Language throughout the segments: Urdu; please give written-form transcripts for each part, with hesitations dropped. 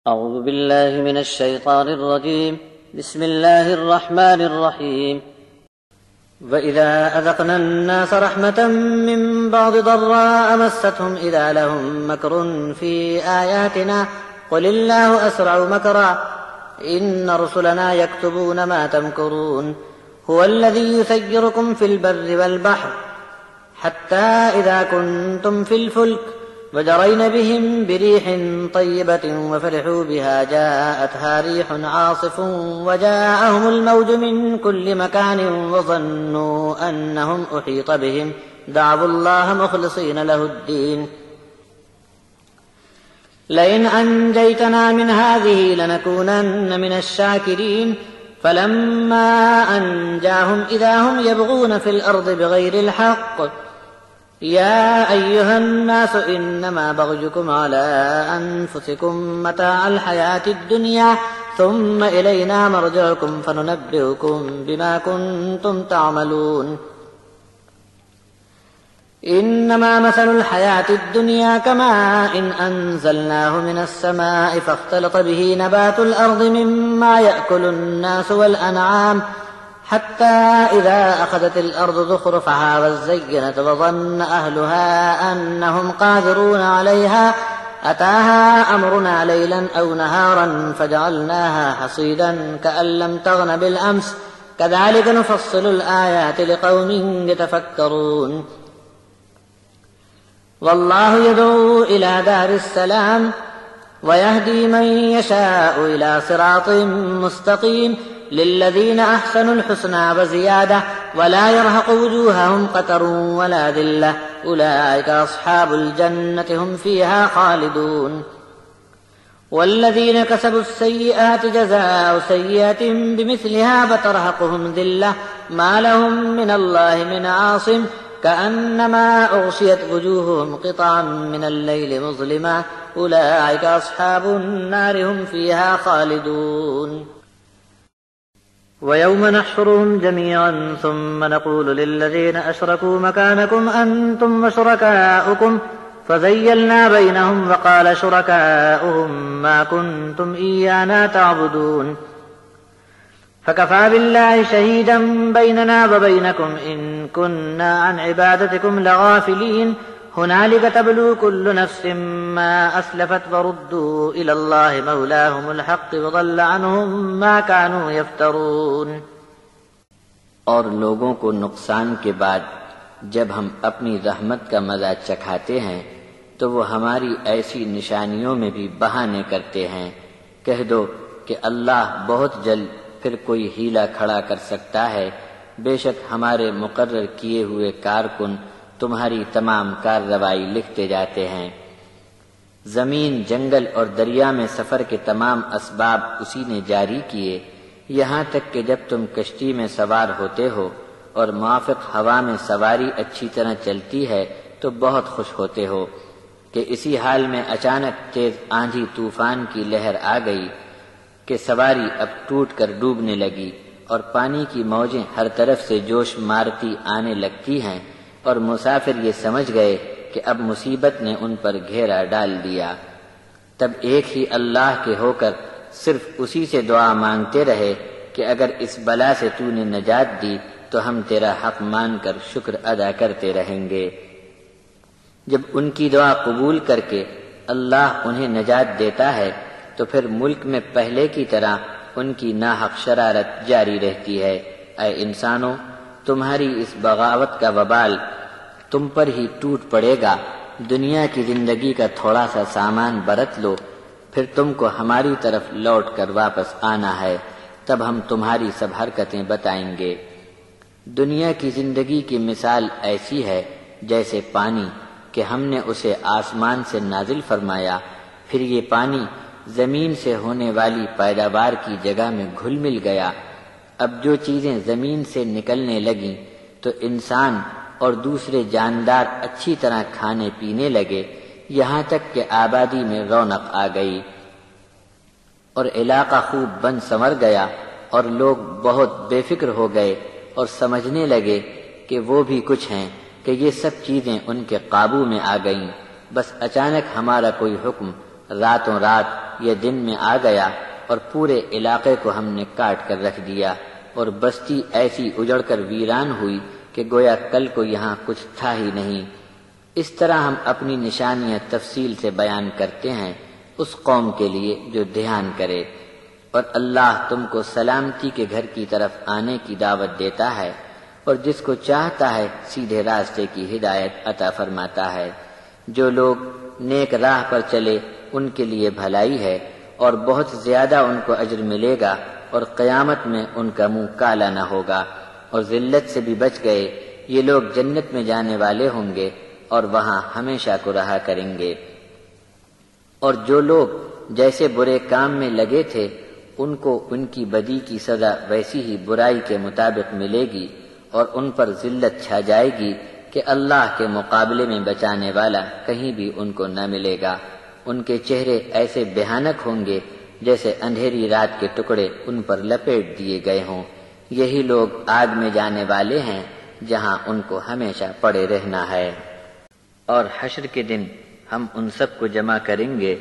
أعوذ بالله من الشيطان الرجيم. بسم الله الرحمن الرحيم. وإذا أذقنا الناس رحمة من بعد ضراء مستهم إذا لهم مكر في آياتنا قل الله أسرع مكرا إن رسلنا يكتبون ما تمكرون هو الذي يسيركم في البر والبحر حتى إذا كنتم في الفلك وجرين بهم بريح طيبة وفرحوا بها جاءتها ريح عاصف وجاءهم الموج من كل مكان وظنوا أنهم أحيط بهم دعوا الله مخلصين له الدين لئن أنجيتنا من هذه لنكونن من الشاكرين فلما أنجاهم إذا هم يبغون في الأرض بغير الحق يا أيها الناس إنما بغيكم على أنفسكم متاع الحياة الدنيا ثم إلينا مرجعكم فننبئكم بما كنتم تعملون إنما مثل الحياة الدنيا كماء أنزلناه من السماء فاختلط به نبات الأرض مما يأكل الناس والأنعام حتى إذا أخذت الأرض زخرفها وزينت وظن أهلها أنهم قادرون عليها أتاها أمرنا ليلا أو نهارا فجعلناها حصيدا كأن لم تغن بالأمس كذلك نفصل الآيات لقوم يتفكرون والله يدعو إلى دار السلام ويهدي من يشاء إلى صراط مستقيم للذين أحسنوا الحسنى وزيادة ولا يرهق وجوههم قتر ولا ذلة أولئك أصحاب الجنة هم فيها خالدون والذين كسبوا السيئات جزاء سيئة بمثلها فترهقهم ذلة ما لهم من الله من عاصم كأنما أغشيت وجوههم قطعا من الليل مظلما أولئك أصحاب النار هم فيها خالدون ويوم نحشرهم جميعا ثم نقول للذين أشركوا مكانكم أنتم وشركاؤكم فزيلنا بينهم وقال شركاؤهم ما كنتم إيانا تعبدون فكفى بالله شهيدا بيننا وبينكم إن كنا عن عبادتكم لغافلين هنالك تبلو كل نفس ما أسلفت وردوا إلى الله مولاهم الحق وضل عنهم ما كانوا يفترون. اور لوگوں کو نقصان کے بعد جب ہم اپنی رحمت کا مزہ چکھاتے ہیں تو وہ ہماری ایسی نشانیوں میں بھی بہانے کرتے ہیں. کہہ دو کہ اللہ بہت جلد پھر کوئی ہیلا کھڑا کر سکتا ہے. بے شک ہمارے مقرر کیے ہوئے کارکن تمہاری تمام کارروائی لکھتے جاتے ہیں. زمین، جنگل اور دریا میں سفر کے تمام اسباب اسی نے جاری کیے، یہاں تک کہ جب تم کشتی میں سوار ہوتے ہو اور موافق ہوا میں سواری اچھی طرح چلتی ہے تو بہت خوش ہوتے ہو کہ اسی حال میں اچانک تیز آندھی طوفان کی لہر آ گئی کہ سواری اب ٹوٹ کر ڈوبنے لگی اور پانی کی موجیں ہر طرف سے جوش مارتی آنے لگتی ہیں اور مسافر یہ سمجھ گئے کہ اب مصیبت نے ان پر گھیرا ڈال دیا. تب ایک ہی اللہ کے ہو کر صرف اسی سے دعا مانگتے رہے کہ اگر اس بلا سے تو نے نجات دی تو ہم تیرا حق مان کر شکر ادا کرتے رہیں گے. جب ان کی دعا قبول کر کے اللہ انہیں نجات دیتا ہے تو پھر ملک میں پہلے کی طرح ان کی ناحق شرارت جاری رہتی ہے. اے انسانوں، تمہاری اس بغاوت کا وبال تم پر ہی ٹوٹ پڑے گا. دنیا کی زندگی کا تھوڑا سا سامان برت لو، پھر تم کو ہماری طرف لوٹ کر واپس آنا ہے، تب ہم تمہاری سب حرکتیں بتائیں گے. دنیا کی زندگی کی مثال ایسی ہے جیسے پانی کہ ہم نے اسے آسمان سے نازل فرمایا، پھر یہ پانی زمین سے ہونے والی پیداوار کی جگہ میں گھل مل گیا. اب جو چیزیں زمین سے نکلنے لگیں تو انسان اور دوسرے جاندار اچھی طرح کھانے پینے لگے، یہاں تک کہ آبادی میں رونق آ گئی اور علاقہ خوب بن سنور گیا اور لوگ بہت بے فکر ہو گئے اور سمجھنے لگے کہ وہ بھی کچھ ہیں کہ یہ سب چیزیں ان کے قابو میں آ گئیں. بس اچانک ہمارا کوئی حکم راتوں رات یہ دن میں آ گیا اور پورے علاقے کو ہم نے کاٹ کر رکھ دیا اور بستی ایسی اجڑ کر ویران ہوئی کہ گویا کل کو یہاں کچھ تھا ہی نہیں۔ اس طرح ہم اپنی نشانیاں تفصیل سے بیان کرتے ہیں اس قوم کے لیے جو دھیان کرے۔ اور اللہ تم کو سلامتی کے گھر کی طرف آنے کی دعوت دیتا ہے اور جس کو چاہتا ہے سیدھے راستے کی ہدایت عطا فرماتا ہے۔ جو لوگ نیک راہ پر چلے ان کے لیے بھلائی ہے اور بہت زیادہ ان کو اجر ملے گا، اور قیامت میں ان کا منہ کالا نہ ہوگا۔ اور ذلت سے بھی بچ گئے یہ لوگ جنت میں جانے والے ہوں گے اور وہاں ہمیشہ کو رہا کریں گے۔ اور جو لوگ جیسے برے کام میں لگے تھے ان کو ان کی بدی کی سزا ویسی ہی برائی کے مطابق ملے گی، اور ان پر ذلت چھا جائے گی کہ اللہ کے مقابلے میں بچانے والا کہیں بھی ان کو نہ ملے گا۔ ان کے چہرے ایسے بھیانک ہوں گے جیسے اندھیری رات کے ٹکڑے ان پر لپیٹ دیے گئے ہوں۔ یہی لوگ آگ میں جانے والے ہیں جہاں ان کو ہمیشہ پڑے رہنا ہے۔ اور حشر کے دن ہم ان سب کو جمع کریں گے،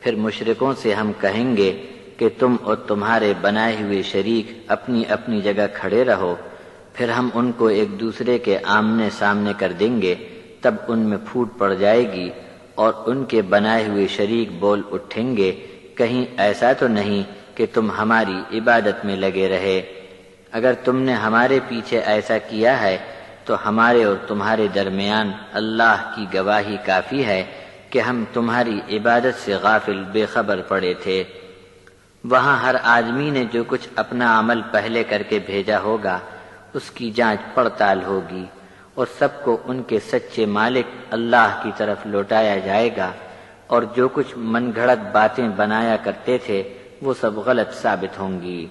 پھر مشرکوں سے ہم کہیں گے کہ تم اور تمہارے بنائے ہوئے شریک اپنی اپنی جگہ کھڑے رہو، پھر ہم ان کو ایک دوسرے کے آمنے سامنے کر دیں گے، تب ان میں پھوٹ پڑ جائے گی اور ان کے بنائے ہوئے شریک بول اٹھیں گے، کہیں ایسا تو نہیں کہ تم ہماری عبادت میں لگے رہے؟ اگر تم نے ہمارے پیچھے ایسا کیا ہے تو ہمارے اور تمہارے درمیان اللہ کی گواہی کافی ہے کہ ہم تمہاری عبادت سے غافل بے خبر پڑے تھے۔ وہاں ہر آدمی نے جو کچھ اپنا عمل پہلے کر کے بھیجا ہوگا اس کی جانچ پڑتال ہوگی، اور سب کو ان کے سچے مالک اللہ کی طرف لوٹایا جائے گا، اور جو کچھ من گھڑت باتیں بنایا کرتے تھے وہ سب غلط ثابت ہوں گی۔